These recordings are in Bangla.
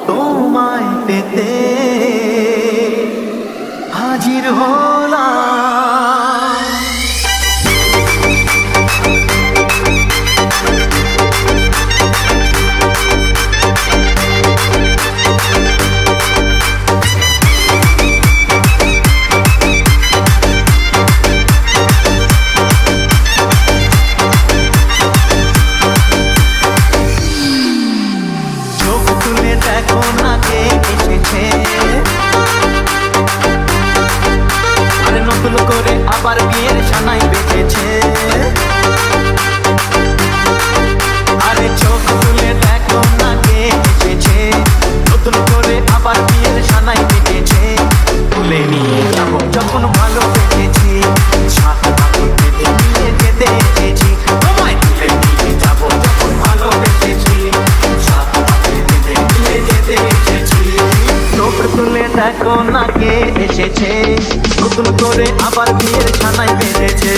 তোমায় পেতে হাজির হলাম। দেখো না কে এসেছে, আরে নতুন করে আবার বিয়ের সানাই বেজেছে। আরে চোখ তুলে দেখো না কে এসেছে, নতুন করে আবার বিয়ের সানাই বেজেছে। তুলে নিয়ে যাবো যখন ভালো বেজেছি, সাত পাখি পেতে নিয়ে যেতে এসেছি। তোমায় তুলে নিয়ে যাবো যখন ভালো বেজেছি, সাত পাখি পেতে নিয়ে যেতে এসেছি। চোখ তুলে দেখো না কে এসেছে, নতুন করে আবার বিয়ের ছানাই বেঁধেছে।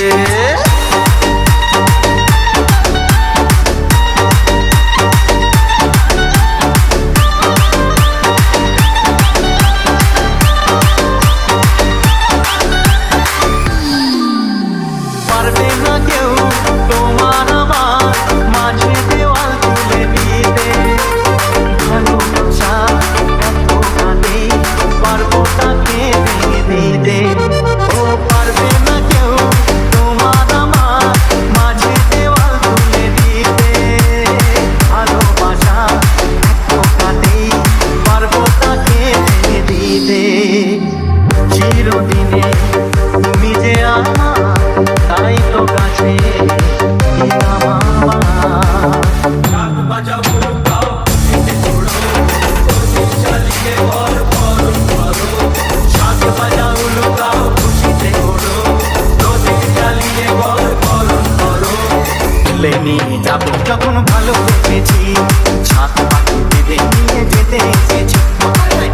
পারবে না কেউ তোমার আমার মাঝে দেওয়াল তুলে দিতে, ভালোবাসা এত কাঁদে পারবো তাকে ভেঙে দিতে। ও পারবে না কেউ তোমার আমার মাঝে দেওয়াল তুলে দিতে, ভালোবাসা এত কাঁদে পারবো তাকে ভেঙে দিতে। চিরদিনে তুমি যে আমার, তাই তো কাছে দিলাম আমার। তুলে নিয়ে যাবো যখন ভালো বেঁচেছি, সাত পাখি বেঁধে নিয়ে যেতে এসেছি।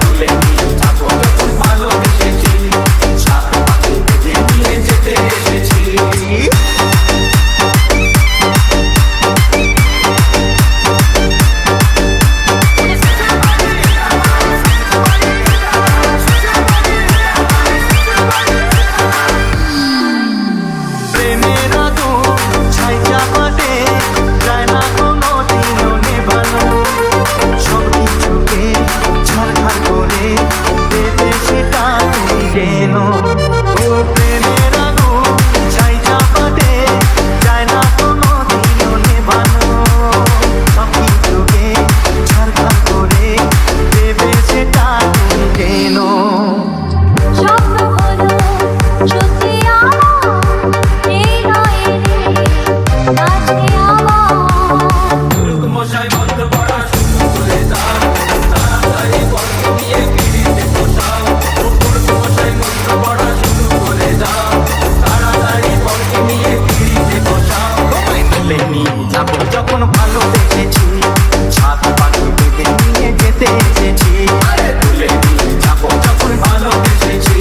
তুলে নিয়ে যাবো যখন ভালো বেঁচেছি, সাত পাখি বেঁধে নিয়ে যেতে এসেছি। প্রেমের আগুন ছাই চাপাতে যায় না কোনো দিনও নেভানো, সব কিছুকে ছাড়খাড় করে দেবে সেটা তুমি যেন। ও প্রেমের আগুন ছাই চাপাতে যায় না কোনো দিনও নেভানো, সব কিছুকে ছাড়খাড় করে দেবে সেটা তুমি যেন। স্বপ্ন হলো সত্যি আমার, এই নয় রে কাছে আমার। মশাই বন্ধ করা শুরু করে দাও, তাড়াতাড়ি বন্ধ দিয়ে পিড়িতে বসাও। মশাই বন্ধ করা শুরু করে দাও, তাড়াতাড়ি বন্ধ দিয়ে পিড়িতে বসাও। তোমায় তুলে নিয়ে যাবো যখন ভালো বেঁচেছি, সাত পাখি বেঁধে নিয়ে যেতে এসেছি। তুলে নিয়ে যাবো যখন ভালো বেঁচেছি,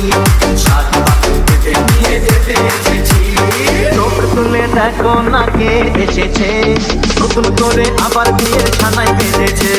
সাত পাখি বেঁধে নিয়ে যেতে এসেছি। চোখ তুলে দেখো না কে এসেছে, নতুন করে আবার বিয়ের ছানাই বেঁধেছে।